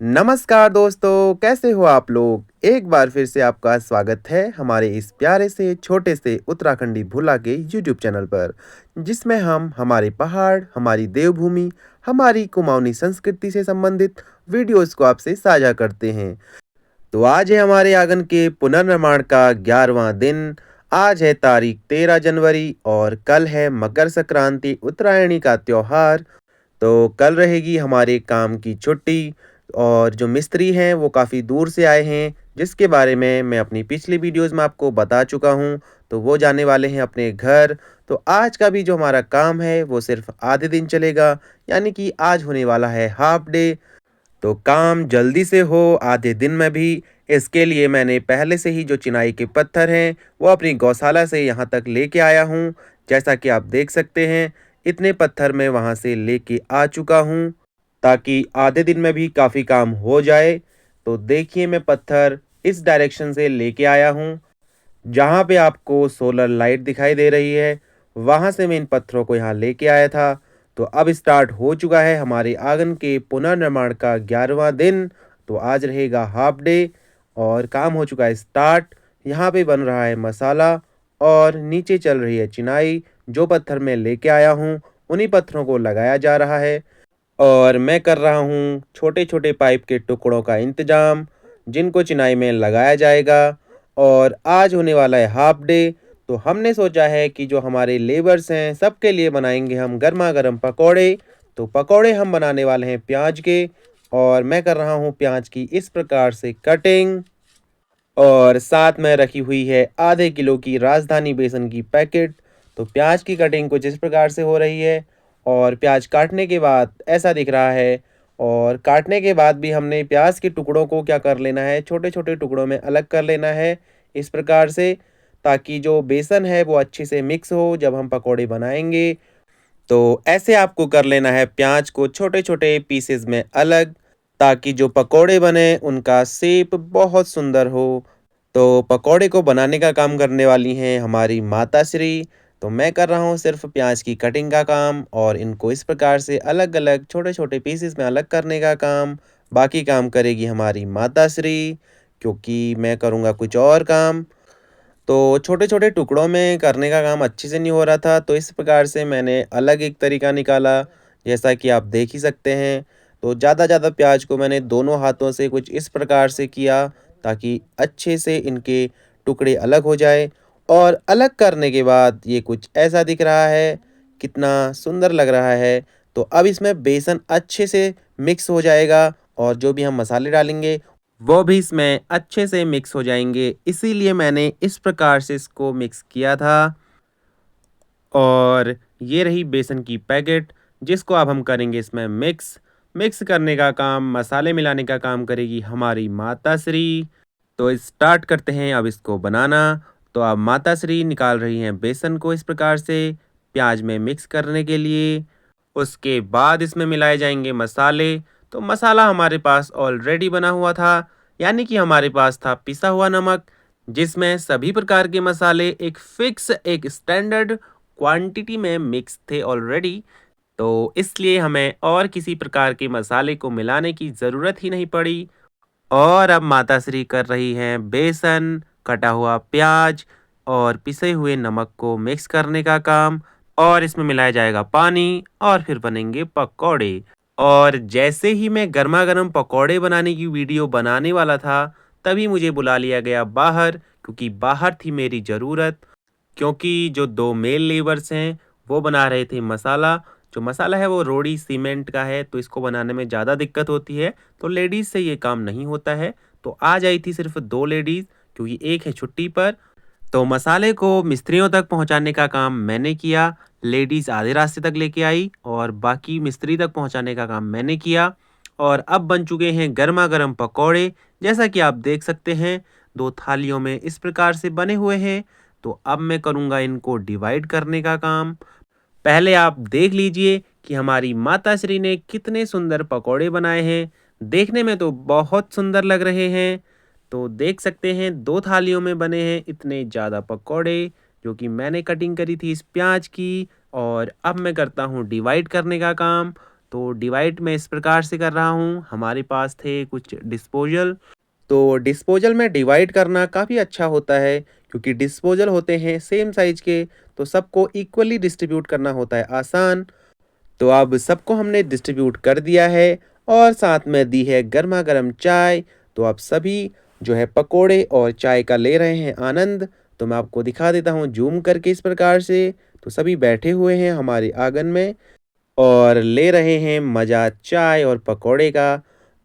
नमस्कार दोस्तों, कैसे हो आप लोग? एक बार फिर से आपका स्वागत है हमारे इस प्यारे से छोटे से उत्तराखंडी भुला के यूट्यूब चैनल पर, जिसमें हम हमारे पहाड़, हमारी देवभूमि, हमारी कुमाऊनी संस्कृति से संबंधित वीडियोस को आपसे साझा करते हैं। तो आज है हमारे आंगन के पुनर्निर्माण का 11वां दिन। आज है तारीख 13 जनवरी और कल है मकर संक्रांति उत्तरायणी का त्योहार। तो कल रहेगी हमारे काम की छुट्टी और जो मिस्त्री हैं वो काफ़ी दूर से आए हैं, जिसके बारे में मैं अपनी पिछली वीडियोज़ में आपको बता चुका हूँ। तो वो जाने वाले हैं अपने घर। तो आज का भी जो हमारा काम है वो सिर्फ़ आधे दिन चलेगा, यानी कि आज होने वाला है हाफ डे। तो काम जल्दी से हो आधे दिन में भी, इसके लिए मैंने पहले से ही जो चिनाई के पत्थर हैं वो अपनी गौशाला से यहाँ तक लेके आया हूँ। जैसा कि आप देख सकते हैं, इतने पत्थर मैं वहाँ से लेके आ चुका हूँ ताकि आधे दिन में भी काफ़ी काम हो जाए। तो देखिए, मैं पत्थर इस डायरेक्शन से लेके आया हूँ। जहाँ पे आपको सोलर लाइट दिखाई दे रही है, वहाँ से मैं इन पत्थरों को यहाँ लेके आया था। तो अब स्टार्ट हो चुका है हमारे आंगन के पुनर्निर्माण का 11वां दिन। तो आज रहेगा हाफ डे और काम हो चुका है स्टार्ट। यहाँ पे बन रहा है मसाला और नीचे चल रही है चिनाई। जो पत्थर मैं लेके आया हूँ, उन्हीं पत्थरों को लगाया जा रहा है और मैं कर रहा हूँ छोटे-छोटे पाइप के टुकड़ों का इंतज़ाम, जिनको चिनाई में लगाया जाएगा। और आज होने वाला है हाफ डे, तो हमने सोचा है कि जो हमारे लेबर्स हैं, सबके लिए बनाएँगे हम गरमा-गरम पकौड़े। तो पकौड़े हम बनाने वाले हैं प्याज के और मैं कर रहा हूँ प्याज की इस प्रकार से कटिंग और साथ में रखी हुई है आधे किलो की राजधानी बेसन की पैकेट। तो प्याज की कटिंग कुछ इस प्रकार से हो रही है और प्याज काटने के बाद ऐसा दिख रहा है। और काटने के बाद भी हमने प्याज के टुकड़ों को क्या कर लेना है, छोटे-छोटे टुकड़ों में अलग कर लेना है इस प्रकार से, ताकि जो बेसन है वो अच्छे से मिक्स हो जब हम पकौड़े बनाएँगे। तो ऐसे आपको कर लेना है प्याज को छोटे-छोटे पीसेस में अलग, ताकि जो पकौड़े बने उनका शेप बहुत सुंदर हो। तो पकौड़े को बनाने का काम करने वाली हैं हमारी माताश्री। तो मैं कर रहा हूँ सिर्फ़ प्याज की कटिंग का काम और इनको इस प्रकार से अलग-अलग छोटे-छोटे पीसेस में अलग करने का काम। बाकी काम करेगी हमारी माताश्री, क्योंकि मैं करूँगा कुछ और काम। तो छोटे-छोटे टुकड़ों में करने का काम अच्छे से नहीं हो रहा था, तो इस प्रकार से मैंने अलग एक तरीका निकाला, जैसा कि आप देख ही सकते हैं। तो ज़्यादा प्याज को मैंने दोनों हाथों से कुछ इस प्रकार से किया, ताकि अच्छे से इनके टुकड़े अलग हो जाए। और अलग करने के बाद ये कुछ ऐसा दिख रहा है, कितना सुंदर लग रहा है। तो अब इसमें बेसन अच्छे से मिक्स हो जाएगा और जो भी हम मसाले डालेंगे वो भी इसमें अच्छे से मिक्स हो जाएँगे, इसीलिए मैंने इस प्रकार से इसको मिक्स किया था। और ये रही बेसन की पैकेट, जिसको अब हम करेंगे इसमें मिक्स। मिक्स करने का काम, मसाले मिलाने का काम करेगी हमारी माताश्री। तो स्टार्ट करते हैं अब इसको बनाना। तो अब माताश्री निकाल रही हैं बेसन को इस प्रकार से प्याज में मिक्स करने के लिए। उसके बाद इसमें मिलाए जाएँगे मसाले। तो मसाला हमारे पास ऑलरेडी बना हुआ था, यानी कि हमारे पास था पिसा हुआ नमक, जिसमें सभी प्रकार के मसाले एक फ़िक्स, एक स्टैंडर्ड क्वांटिटी में मिक्स थे ऑलरेडी। तो इसलिए हमें और किसी प्रकार के मसाले को मिलाने की ज़रूरत ही नहीं पड़ी। और अब माताश्री कर रही हैं बेसन, कटा हुआ प्याज और पिसे हुए नमक को मिक्स करने का काम। और इसमें मिलाया जाएगा पानी और फिर बनेंगे पकौड़े। और जैसे ही मैं गरमा-गरम पकौड़े बनाने की वीडियो बनाने वाला था, तभी मुझे बुला लिया गया बाहर, क्योंकि बाहर थी मेरी ज़रूरत। क्योंकि जो 2 मेल लेबर्स हैं, वो बना रहे थे मसाला। जो मसाला है वो रोड़ी सीमेंट का है, तो इसको बनाने में ज़्यादा दिक्कत होती है, तो लेडीज़ से ये काम नहीं होता है। तो आज आई थी सिर्फ़ 2 लेडीज़, क्योंकि एक है छुट्टी पर। तो मसाले को मिस्त्रियों तक पहुँचाने का काम मैंने किया। लेडीज़ आधे रास्ते तक लेके आई और बाकी मिस्त्री तक पहुँचाने का काम मैंने किया। और अब बन चुके हैं गरमा-गरम पकौड़े। जैसा कि आप देख सकते हैं, 2 थालियों में इस प्रकार से बने हुए हैं। तो अब मैं करूँगा इनको डिवाइड करने का काम। पहले आप देख लीजिए कि हमारी माताश्री ने कितने सुंदर पकौड़े बनाए हैं। देखने में तो बहुत सुंदर लग रहे हैं। तो देख सकते हैं 2 थालियों में बने हैं इतने ज़्यादा पकौड़े, जो कि मैंने कटिंग करी थी इस प्याज की। और अब मैं करता हूँ डिवाइड करने का काम। तो डिवाइड मैं इस प्रकार से कर रहा हूँ। हमारे पास थे कुछ डिस्पोजल, तो डिस्पोजल में डिवाइड करना काफ़ी अच्छा होता है क्योंकि डिस्पोजल होते हैं सेम साइज़ के, तो सबको इक्वली डिस्ट्रीब्यूट करना होता है आसान। तो अब सबको हमने डिस्ट्रीब्यूट कर दिया है और साथ में दी है गर्मा गर्म चाय। तो आप सभी जो है पकोड़े और चाय का ले रहे हैं आनंद। तो मैं आपको दिखा देता हूँ जूम करके इस प्रकार से। तो सभी बैठे हुए हैं हमारे आंगन में और ले रहे हैं मज़ा चाय और पकोड़े का।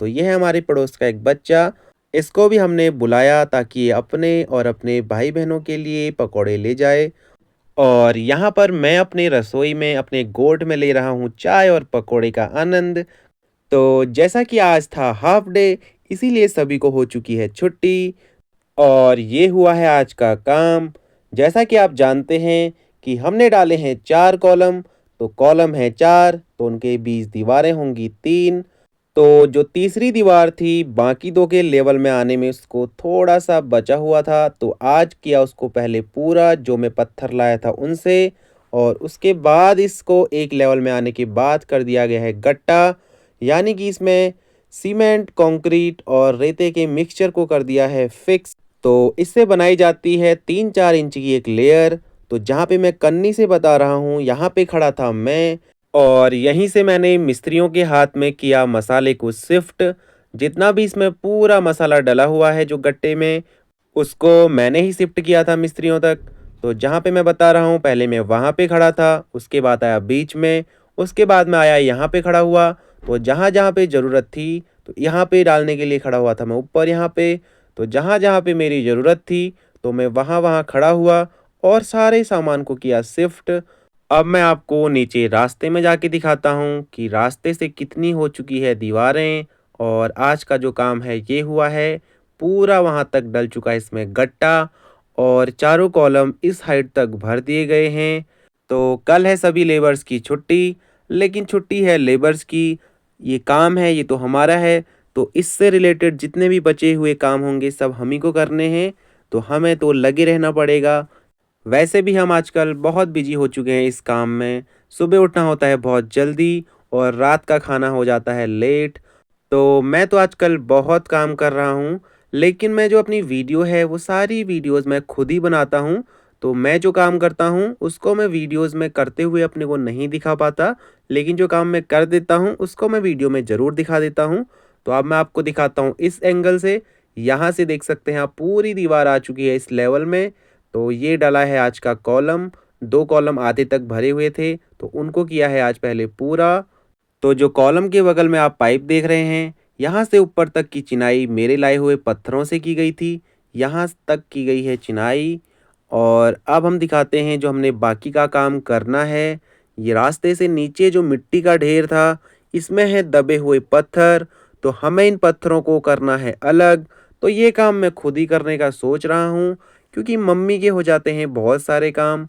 तो ये है हमारे पड़ोस का एक बच्चा, इसको भी हमने बुलाया ताकि ये अपने और अपने भाई बहनों के लिए पकोड़े ले जाए। और यहाँ पर मैं अपने रसोई में अपने गोट में ले रहा हूँ चाय और पकोड़े का आनंद। तो जैसा कि आज था हाफ डे, इसीलिए सभी को हो चुकी है छुट्टी और ये हुआ है आज का काम। जैसा कि आप जानते हैं कि हमने डाले हैं 4 कॉलम, तो कॉलम है 4 तो उनके बीच दीवारें होंगी 3। तो जो तीसरी दीवार थी बाकी 2 के लेवल में आने में उसको थोड़ा-सा बचा हुआ था, तो आज किया उसको पहले पूरा जो मैं पत्थर लाया था उनसे, और उसके बाद इसको एक लेवल में आने के बाद कर दिया गया है गट्टा। यानी कि इसमें सीमेंट, कंक्रीट और रेते के मिक्सचर को कर दिया है फिक्स। तो इससे बनाई जाती है 3-4 इंच की एक लेयर। तो जहाँ पे मैं कन्नी से बता रहा हूँ, यहाँ पे खड़ा था मैं और यहीं से मैंने मिस्त्रियों के हाथ में किया मसाले को शिफ्ट। जितना भी इसमें पूरा मसाला डला हुआ है जो गट्टे में, उसको मैंने ही शिफ्ट किया था मिस्त्रियों तक। तो जहाँ पे मैं बता रहा हूँ पहले मैं वहाँ पे खड़ा था, उसके बाद आया बीच में, उसके बाद मैं आया यहाँ पे खड़ा हुआ। तो जहाँ-जहाँ पे ज़रूरत थी, तो यहाँ पे डालने के लिए खड़ा हुआ था मैं ऊपर यहाँ पे। तो जहाँ-जहाँ पे मेरी ज़रूरत थी, तो मैं वहाँ-वहाँ खड़ा हुआ और सारे सामान को किया शिफ्ट। अब मैं आपको नीचे रास्ते में जाके दिखाता हूँ कि रास्ते से कितनी हो चुकी है दीवारें। और आज का जो काम है ये हुआ है, पूरा वहाँ तक डल चुका है इसमें गट्टा और चारों कॉलम इस हाइट तक भर दिए गए हैं। तो कल है सभी लेबर्स की छुट्टी, लेकिन छुट्टी है लेबर्स की, ये काम है ये तो हमारा है। तो इससे रिलेटेड जितने भी बचे हुए काम होंगे सब हम ही को करने हैं, तो हमें तो लगे रहना पड़ेगा। वैसे भी हम आजकल बहुत बिजी हो चुके हैं इस काम में। सुबह उठना होता है बहुत जल्दी और रात का खाना हो जाता है लेट। तो मैं तो आजकल बहुत काम कर रहा हूँ, लेकिन मैं जो अपनी वीडियो है वो सारी वीडियोज़ मैं खुद ही बनाता हूँ। तो मैं जो काम करता हूँ उसको मैं वीडियोज़ में करते हुए अपने को नहीं दिखा पाता, लेकिन जो काम मैं कर देता हूँ उसको मैं वीडियो में ज़रूर दिखा देता हूँ। तो अब मैं आपको दिखाता हूँ इस एंगल से। यहाँ से देख सकते हैं आप पूरी दीवार आ चुकी है इस लेवल में। तो ये डला है आज का कॉलम, 2 कॉलम आधे तक भरे हुए थे, तो उनको किया है आज पहले पूरा। तो जो कॉलम के बगल में आप पाइप देख रहे हैं, यहाँ से ऊपर तक की चिनाई मेरे लाए हुए पत्थरों से की गई थी। यहाँ तक की गई है चिनाई। और अब हम दिखाते हैं जो हमने बाकी का काम करना है। ये रास्ते से नीचे जो मिट्टी का ढेर था, इसमें है दबे हुए पत्थर, तो हमें इन पत्थरों को करना है अलग। तो ये काम मैं खुद ही करने का सोच रहा हूँ, क्योंकि मम्मी के हो जाते हैं बहुत सारे काम,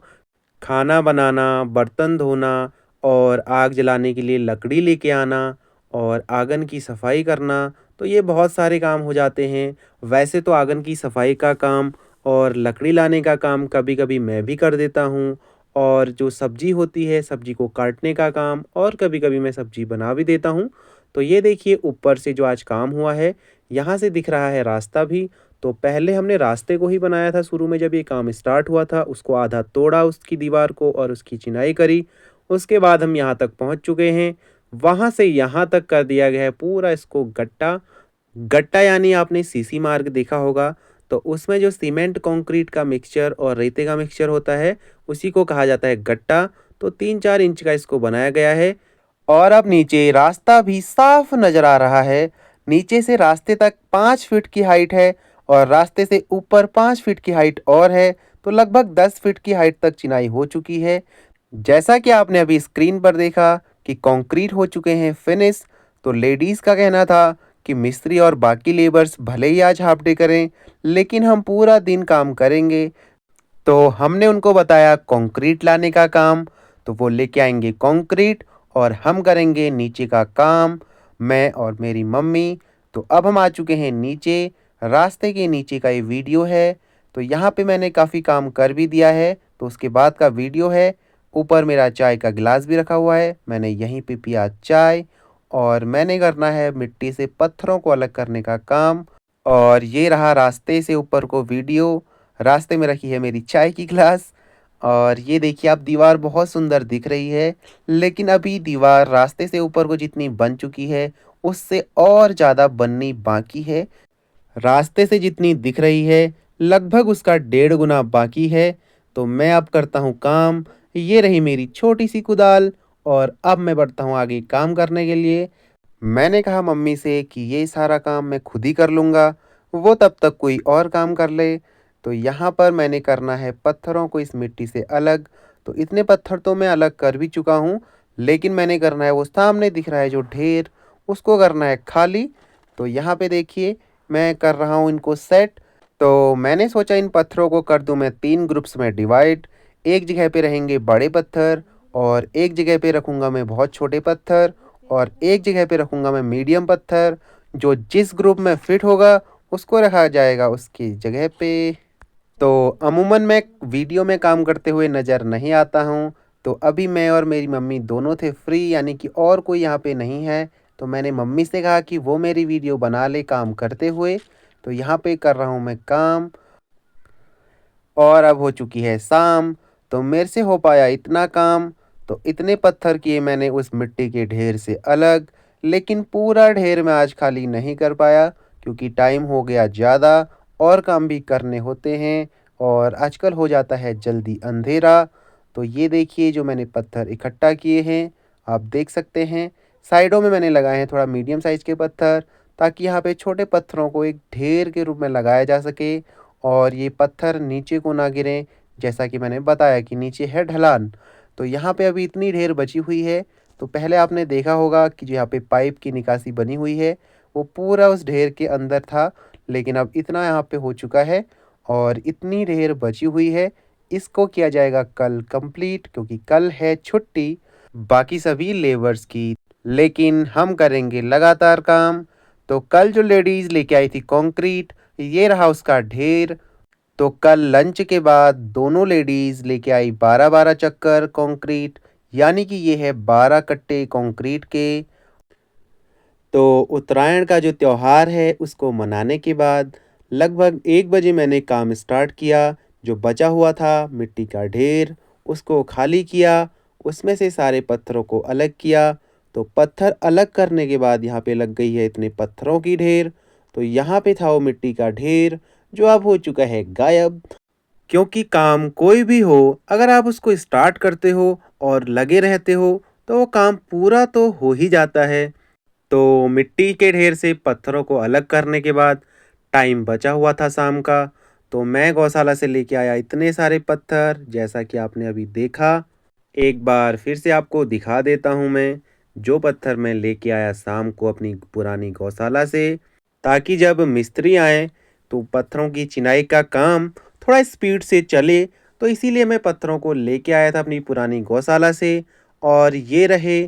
खाना बनाना, बर्तन धोना और आग जलाने के लिए लकड़ी लेके आना और आंगन की सफाई करना। तो ये बहुत सारे काम हो जाते हैं। वैसे तो आंगन की सफाई का काम और लकड़ी लाने का काम कभी-कभी मैं भी कर देता हूँ, और जो सब्ज़ी होती है, सब्ज़ी को काटने का काम, और कभी-कभी मैं सब्ज़ी बना भी देता हूँ। तो ये देखिए ऊपर से जो आज काम हुआ है, यहाँ से दिख रहा है रास्ता भी। तो पहले हमने रास्ते को ही बनाया था शुरू में जब ये काम स्टार्ट हुआ था, उसको आधा तोड़ा उसकी दीवार को और उसकी चिनाई करी। उसके बाद हम यहाँ तक पहुँच चुके हैं। वहाँ से यहाँ तक कर दिया गया है पूरा इसको गट्टा। गट्टा यानी आपने सीसी मार्ग देखा होगा, तो उसमें जो सीमेंट कंक्रीट का मिक्सचर और रेते का मिक्सचर होता है, उसी को कहा जाता है गट्टा। तो 3-4 इंच का इसको बनाया गया है। और अब नीचे रास्ता भी साफ नज़र आ रहा है। नीचे से रास्ते तक 5 फीट की हाइट है और रास्ते से ऊपर 5 फीट की हाइट और है। तो लगभग 10 फीट की हाइट तक चिनाई हो चुकी है। जैसा कि आपने अभी स्क्रीन पर देखा कि कंक्रीट हो चुके हैं फिनिश। तो लेडीज़ का कहना था कि मिस्त्री और बाकी लेबर्स भले ही आज हाफ डे करें, लेकिन हम पूरा दिन काम करेंगे। तो हमने उनको बताया कंक्रीट लाने का काम, तो वो लेके आएंगे कंक्रीट और हम करेंगे नीचे का काम, मैं और मेरी मम्मी। तो अब हम आ चुके हैं नीचे। रास्ते के नीचे का ये वीडियो है। तो यहाँ पे मैंने काफ़ी काम कर भी दिया है, तो उसके बाद का वीडियो है। ऊपर मेरा चाय का गिलास भी रखा हुआ है, मैंने यहीं पे पिया चाय। और मैंने करना है मिट्टी से पत्थरों को अलग करने का काम। और ये रहा रास्ते से ऊपर को वीडियो, रास्ते में रखी है मेरी चाय की गिलास। और ये देखिए आप, दीवार बहुत सुंदर दिख रही है, लेकिन अभी दीवार रास्ते से ऊपर को जितनी बन चुकी है उससे और ज़्यादा बननी बाकी है। रास्ते से जितनी दिख रही है लगभग उसका 1.5 गुना बाकी है। तो मैं अब करता हूँ काम। ये रही मेरी छोटी सी कुदाल, और अब मैं बढ़ता हूँ आगे काम करने के लिए। मैंने कहा मम्मी से कि ये सारा काम मैं खुद ही कर लूँगा, वो तब तक कोई और काम कर ले। तो यहाँ पर मैंने करना है पत्थरों को इस मिट्टी से अलग। तो इतने पत्थर तो मैं अलग कर भी चुका हूँ, लेकिन मैंने करना है वो सामने दिख रहा है जो ढेर, उसको करना है खाली। तो यहाँ पे देखिए मैं कर रहा हूँ इनको सेट। तो मैंने सोचा इन पत्थरों को कर दूँ मैं 3 ग्रुप्स में डिवाइड। एक जगह पे रहेंगे बड़े पत्थर, और एक जगह पे रखूँगा मैं बहुत छोटे पत्थर, और एक जगह पे रखूँगा मैं मीडियम पत्थर। जो जिस ग्रुप में फिट होगा उसको रखा जाएगा उसकी जगह पे। तो अमूमन मैं वीडियो में काम करते हुए नज़र नहीं आता हूँ। तो अभी मैं और मेरी मम्मी दोनों थे फ्री, यानी कि और कोई यहाँ पे नहीं है। तो मैंने मम्मी से कहा कि वो मेरी वीडियो बना ले काम करते हुए। तो यहाँ पे कर रहा हूँ मैं काम। और अब हो चुकी है शाम, तो मेरे से हो पाया इतना काम। तो इतने पत्थर किए मैंने उस मिट्टी के ढेर से अलग, लेकिन पूरा ढेर मैं आज खाली नहीं कर पाया क्योंकि टाइम हो गया ज़्यादा, और काम भी करने होते हैं, और आजकल हो जाता है जल्दी अंधेरा। तो ये देखिए जो मैंने पत्थर इकट्ठा किए हैं, आप देख सकते हैं। साइडों में मैंने लगाए हैं थोड़ा मीडियम साइज़ के पत्थर, ताकि यहाँ पे छोटे पत्थरों को एक ढेर के रूप में लगाया जा सके, और ये पत्थर नीचे को ना गिरें। जैसा कि मैंने बताया कि नीचे है ढलान। तो यहाँ पे अभी इतनी ढेर बची हुई है। तो पहले आपने देखा होगा कि जो यहाँ पे पाइप की निकासी बनी हुई है वो पूरा उस ढेर के अंदर था, लेकिन अब इतना यहाँ पे हो चुका है, और इतनी ढेर बची हुई है। इसको किया जाएगा कल कंप्लीट, क्योंकि कल है छुट्टी बाकी सभी लेबर्स की। लेकिन हम करेंगे लगातार काम। तो कल जो लेडीज़ लेके आई थी कंक्रीट, ये रहा उसका ढेर। तो कल लंच के बाद दोनों लेडीज़ लेके आई 12-12 चक्कर कंक्रीट, यानी कि ये है 12 कट्टे कंक्रीट के। तो उत्तरायण का जो त्यौहार है उसको मनाने के बाद लगभग 1 बजे मैंने काम स्टार्ट किया। जो बचा हुआ था मिट्टी का ढेर उसको खाली किया, उसमें से सारे पत्थरों को अलग किया। तो पत्थर अलग करने के बाद यहाँ पे लग गई है इतने पत्थरों की ढेर। तो यहाँ पे था वो मिट्टी का ढेर जो अब हो चुका है गायब। क्योंकि काम कोई भी हो, अगर आप उसको स्टार्ट करते हो और लगे रहते हो तो वो काम पूरा तो हो ही जाता है। तो मिट्टी के ढेर से पत्थरों को अलग करने के बाद टाइम बचा हुआ था शाम का। तो मैं गौशाला से लेके आया इतने सारे पत्थर, जैसा कि आपने अभी देखा। एक बार फिर से आपको दिखा देता हूँ मैं, जो पत्थर मैं लेके आया शाम को अपनी पुरानी गौशाला से, ताकि जब मिस्त्री आए तो पत्थरों की चिनाई का काम थोड़ा स्पीड से चले। तो इसीलिए मैं पत्थरों को लेके आया था अपनी पुरानी गौशाला से। और ये रहे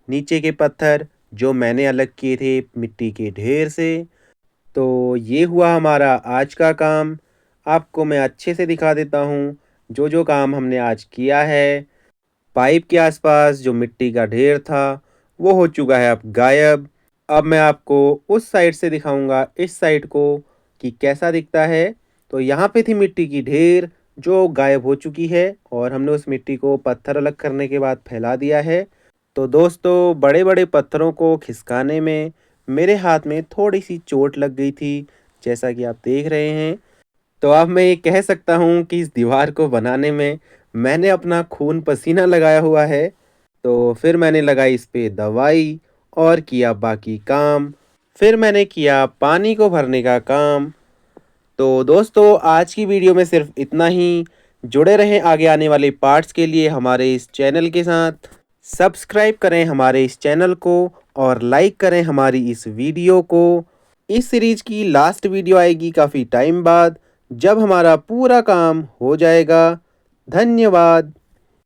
नीचे के पत्थर जो मैंने अलग किए थे मिट्टी के ढेर से। तो ये हुआ हमारा आज का काम। आपको मैं अच्छे से दिखा देता हूँ जो जो काम हमने आज किया है। पाइप के आसपास जो मिट्टी का ढेर था वो हो चुका है अब गायब। अब मैं आपको उस साइड से दिखाऊंगा इस साइड को कि कैसा दिखता है। तो यहाँ पे थी मिट्टी की ढेर जो गायब हो चुकी है, और हमने उस मिट्टी को पत्थर अलग करने के बाद फैला दिया है। तो दोस्तों बड़े बड़े पत्थरों को खिसकाने में मेरे हाथ में थोड़ी सी चोट लग गई थी, जैसा कि आप देख रहे हैं। तो अब मैं ये कह सकता हूँ कि इस दीवार को बनाने में मैंने अपना खून पसीना लगाया हुआ है। तो फिर मैंने लगाई इस पे दवाई और किया बाकी काम। फिर मैंने किया पानी को भरने का काम। तो दोस्तों आज की वीडियो में सिर्फ इतना ही। जुड़े रहें आगे आने वाले पार्ट्स के लिए हमारे इस चैनल के साथ। सब्सक्राइब करें हमारे इस चैनल को, और लाइक करें हमारी इस वीडियो को। इस सीरीज की लास्ट वीडियो आएगी काफ़ी टाइम बाद, जब हमारा पूरा काम हो जाएगा। धन्यवाद।